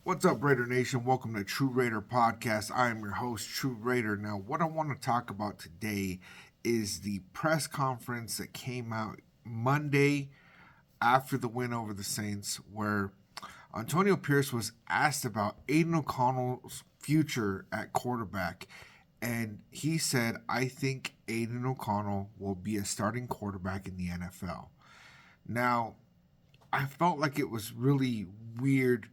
What's up, Raider Nation? Welcome to TRU Raider Podcast. I am your host, TRU Raider. Now, what I want to talk about today is the press conference that came out Monday after the win over the Saints, where Antonio Pierce was asked about Aiden O'Connell's future at quarterback. And he said, I think Aiden O'Connell will be a starting quarterback in the NFL. Now, I felt like it was really weird,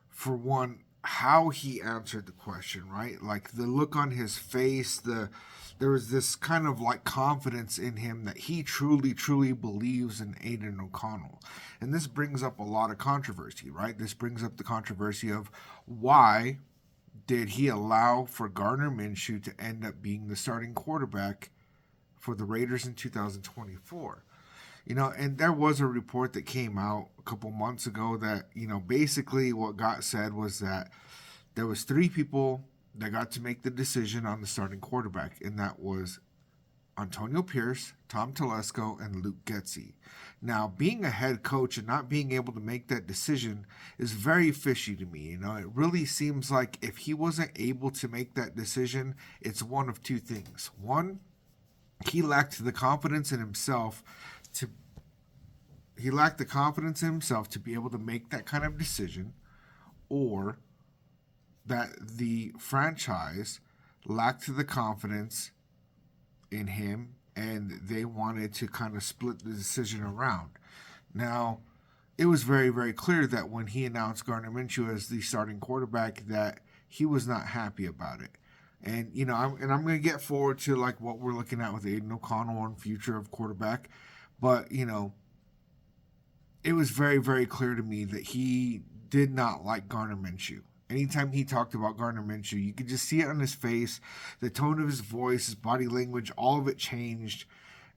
for one, how he answered the question, right? Like the look on his face, there was this kind of like confidence in him that he truly believes in Aiden O'Connell. And this brings up a lot of controversy, right? This brings up the controversy of why did he allow for Gardner Minshew to end up being the starting quarterback for the Raiders in 2024? And there was a report that came out a couple months ago that, basically what got said was that there was three people that got to make the decision on the starting quarterback, and that was Antonio Pierce, Tom Telesco, and Luke Getsy. Now, being a head coach and not being able to make that decision is very fishy to me. It really seems like if he wasn't able to make that decision, it's one of two things. One, he lacked the confidence in himself to be able to make that kind of decision, or that the franchise lacked the confidence in him and they wanted to kind of split the decision around. Now, it was very, very clear that when he announced Gardner Minshew as the starting quarterback, that he was not happy about it. And, I'm going to get forward to like what we're looking at with Aiden O'Connell on future of quarterback. But, it was very, very clear to me that he did not like Gardner Minshew. Anytime he talked about Gardner Minshew, you could just see it on his face, the tone of his voice, his body language, all of it changed.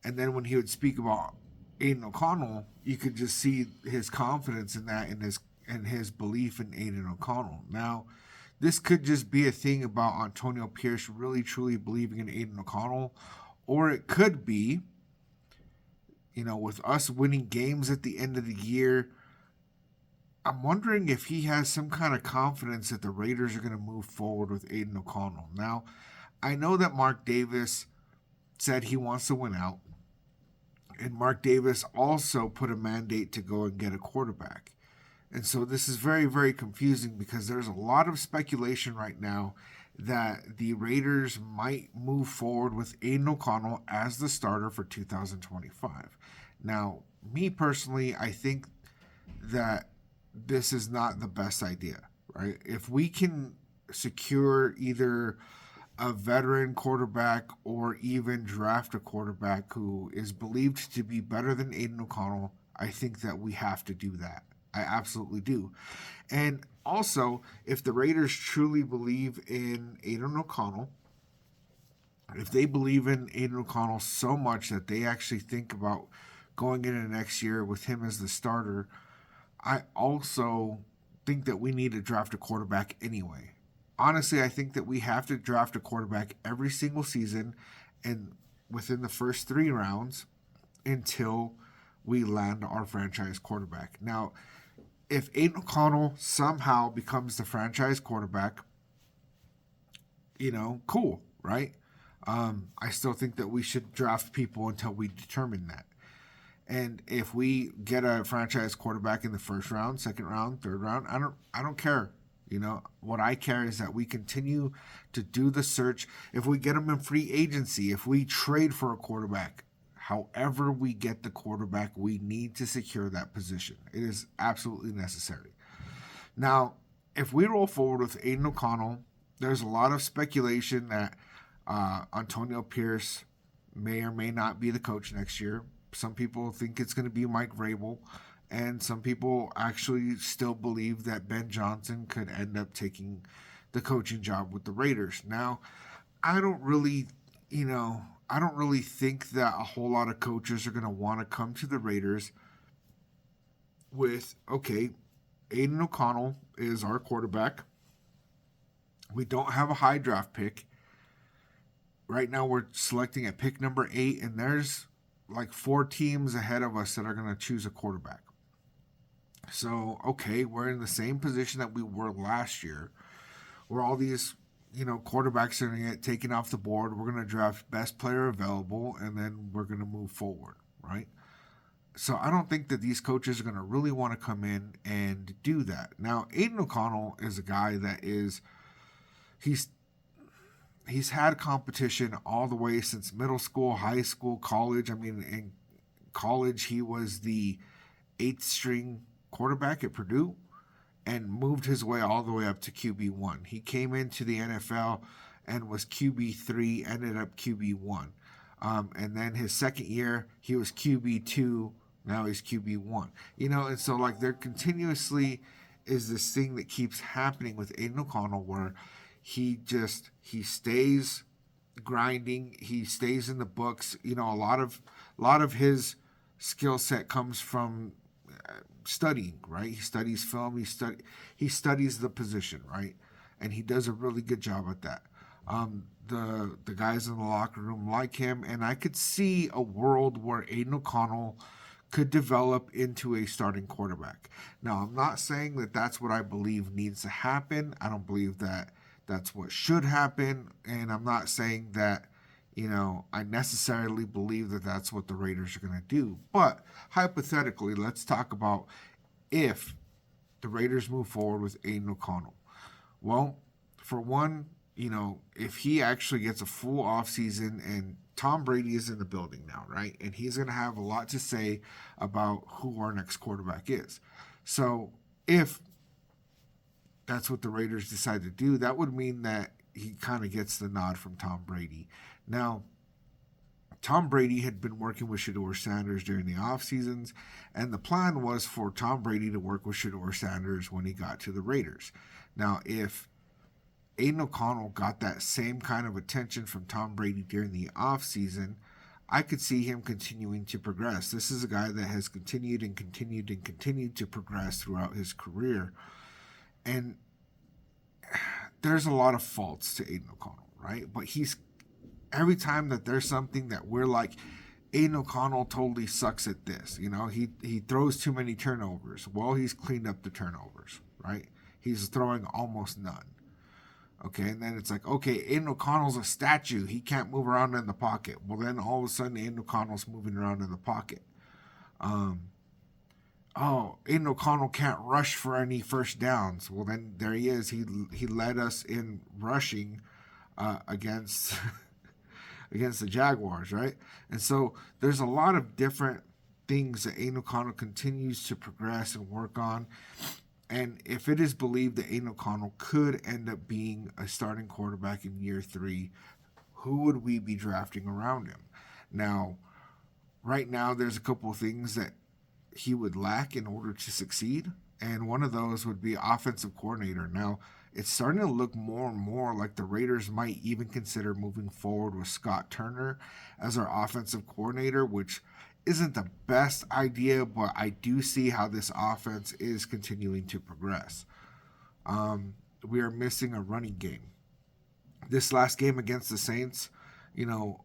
And then when he would speak about Aiden O'Connell, you could just see his confidence in that and his belief in Aiden O'Connell. Now, this could just be a thing about Antonio Pierce really truly believing in Aiden O'Connell, or it could be, with us winning games at the end of the year, I'm wondering if he has some kind of confidence that the Raiders are going to move forward with Aiden O'Connell. Now, I know that Mark Davis said he wants to win out, and Mark Davis also put a mandate to go and get a quarterback. And so this is very, very confusing because there's a lot of speculation right now that the Raiders might move forward with Aiden O'Connell as the starter for 2025. Now, me personally, I think that this is not the best idea, right? If we can secure either a veteran quarterback or even draft a quarterback who is believed to be better than Aiden O'Connell, I think that we have to do that. I absolutely do. And also, if the Raiders truly believe in Aiden O'Connell, if they believe in Aiden O'Connell so much that they actually think about going into next year with him as the starter, I also think that we need to draft a quarterback anyway. Honestly, I think that we have to draft a quarterback every single season and within the first 3 rounds until we land our franchise quarterback. Now, if Aiden O'Connell somehow becomes the franchise quarterback, cool, right? I still think that we should draft people until we determine that. And if we get a franchise quarterback in the first round, second round, third round, I don't care. What I care is that we continue to do the search. If we get him in free agency, if we trade for a quarterback, however we get the quarterback, we need to secure that position. It is absolutely necessary. Now, if we roll forward with Aiden O'Connell, there's a lot of speculation that Antonio Pierce may or may not be the coach next year. Some people think it's going to be Mike Vrabel, and some people actually still believe that Ben Johnson could end up taking the coaching job with the Raiders. Now, I don't really think that a whole lot of coaches are going to want to come to the Raiders with, okay, Aiden O'Connell is our quarterback. We don't have a high draft pick. Right now we're selecting at pick number 8, and there's like 4 teams ahead of us that are going to choose a quarterback. So, okay, we're in the same position that we were last year, where all these, quarterbacks are going to get taken off the board. We're going to draft best player available, and then we're going to move forward, right? So I don't think that these coaches are going to really want to come in and do that. Now, Aiden O'Connell is a guy that he's he's had competition all the way since middle school, high school, college. I mean, in college he was the eighth string quarterback at Purdue and moved his way all the way up to QB1. He came into the NFL and was QB3, ended up QB1. And then his second year, he was QB2, now he's QB1. And so like there continuously is this thing that keeps happening with Aiden O'Connell where he stays grinding, he stays in the books. A lot of his skill set comes from studying, right? He studies film, he studies the position, right? And he does a really good job at that. The guys in the locker room like him, and I could see a world where Aiden O'Connell could develop into a starting quarterback. Now, I'm not saying that that's what I believe needs to happen. I don't believe that that's what should happen, and I'm not saying that I necessarily believe that that's what the Raiders are going to do. But hypothetically, let's talk about if the Raiders move forward with Aiden O'Connell. Well, for one, if he actually gets a full offseason and Tom Brady is in the building now, right? And he's going to have a lot to say about who our next quarterback is. So if that's what the Raiders decide to do, that would mean that he kind of gets the nod from Tom Brady. Now, Tom Brady had been working with Shedeur Sanders during the off seasons, and the plan was for Tom Brady to work with Shedeur Sanders when he got to the Raiders. Now, if Aiden O'Connell got that same kind of attention from Tom Brady during the off season, I could see him continuing to progress. This is a guy that has continued and continued and continued to progress throughout his career. And there's a lot of faults to Aiden O'Connell, right? But every time that there's something that we're like, Aiden O'Connell totally sucks at this. He throws too many turnovers. Well, he's cleaned up the turnovers, right? He's throwing almost none. Okay, and then it's like, okay, Aiden O'Connell's a statue. He can't move around in the pocket. Well, then all of a sudden, Aiden O'Connell's moving around in the pocket. Aiden O'Connell can't rush for any first downs. Well, then there he is. He led us in rushing against against the Jaguars, right? And so there's a lot of different things that Aiden O'Connell continues to progress and work on. And if it is believed that Aiden O'Connell could end up being a starting quarterback in year 3, who would we be drafting around him? Now, right now, there's a couple of things that he would lack in order to succeed. And one of those would be offensive coordinator. Now, it's starting to look more and more like the Raiders might even consider moving forward with Scott Turner as our offensive coordinator, which isn't the best idea, but I do see how this offense is continuing to progress. We are missing a running game. This last game against the Saints, the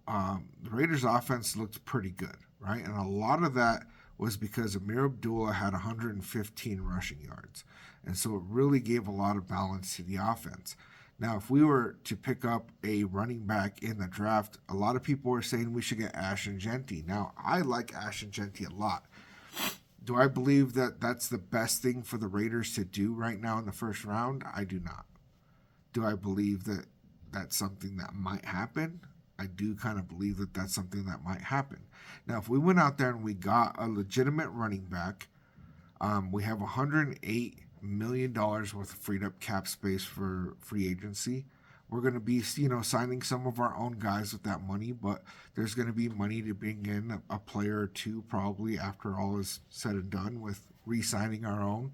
Raiders offense looked pretty good, right? And a lot of that was because Amir Abdullah had 115 rushing yards. And so it really gave a lot of balance to the offense. Now, if we were to pick up a running back in the draft, a lot of people are saying we should get Ashton Jeanty. Now, I like Ashton Jeanty a lot. Do I believe that that's the best thing for the Raiders to do right now in the first round? I do not. Do I believe that that's something that might happen? I do kind of believe that that's something that might happen. Now, if we went out there and we got a legitimate running back, we have $108 million worth of freed up cap space for free agency. We're going to be, signing some of our own guys with that money, but there's going to be money to bring in a player or two probably after all is said and done with re-signing our own.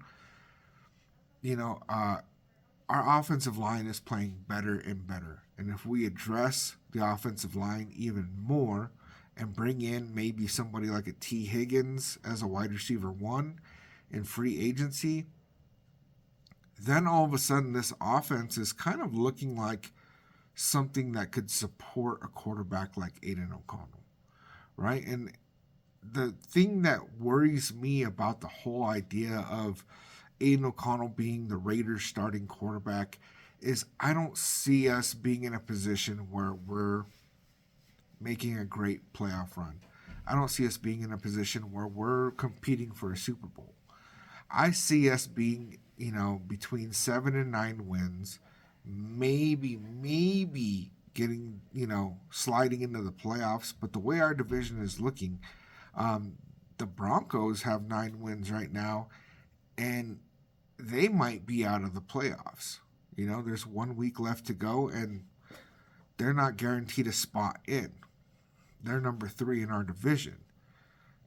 Our offensive line is playing better and better. And if we address the offensive line even more and bring in maybe somebody like a T. Higgins as a wide receiver 1 in free agency, then all of a sudden this offense is kind of looking like something that could support a quarterback like Aiden O'Connell, right? And the thing that worries me about the whole idea of Aiden O'Connell being the Raiders starting quarterback is I don't see us being in a position where we're making a great playoff run. I don't see us being in a position where we're competing for a Super Bowl. I see us being, between 7 and 9 wins, maybe getting, sliding into the playoffs. But the way our division is looking, the Broncos have 9 wins right now, and they might be out of the playoffs. There's 1 week left to go, and they're not guaranteed a spot in. They're number 3 in our division.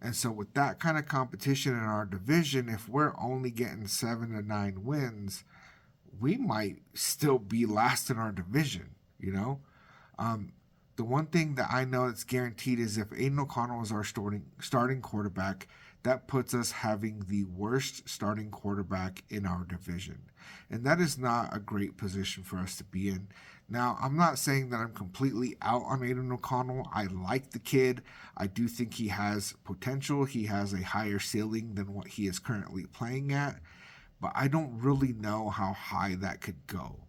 And so with that kind of competition in our division, if we're only getting 7 to 9 wins, we might still be last in our division. The one thing that I know that's guaranteed is if Aiden O'Connell is our starting quarterback, that puts us having the worst starting quarterback in our division. And that is not a great position for us to be in. Now, I'm not saying that I'm completely out on Aiden O'Connell. I like the kid. I do think he has potential. He has a higher ceiling than what he is currently playing at. But I don't really know how high that could go.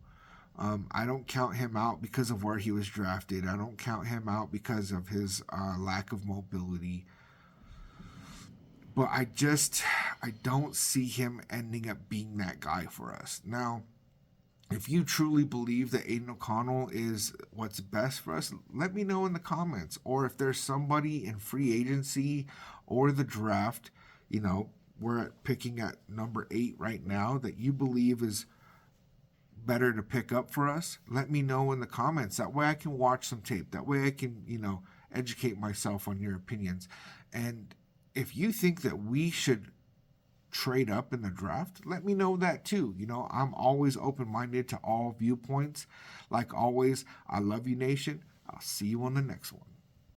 I don't count him out because of where he was drafted. I don't count him out because of his lack of mobility. But I don't see him ending up being that guy for us. Now, if you truly believe that Aiden O'Connell is what's best for us, let me know in the comments. Or if there's somebody in free agency or the draft, we're picking at number 8 right now that you believe is better to pick up for us, let me know in the comments. That way I can watch some tape. That way I can, educate myself on your opinions. And if you think that we should trade up in the draft, let me know that too. I'm always open-minded to all viewpoints. Like always, I love you, nation. I'll see you on the next one.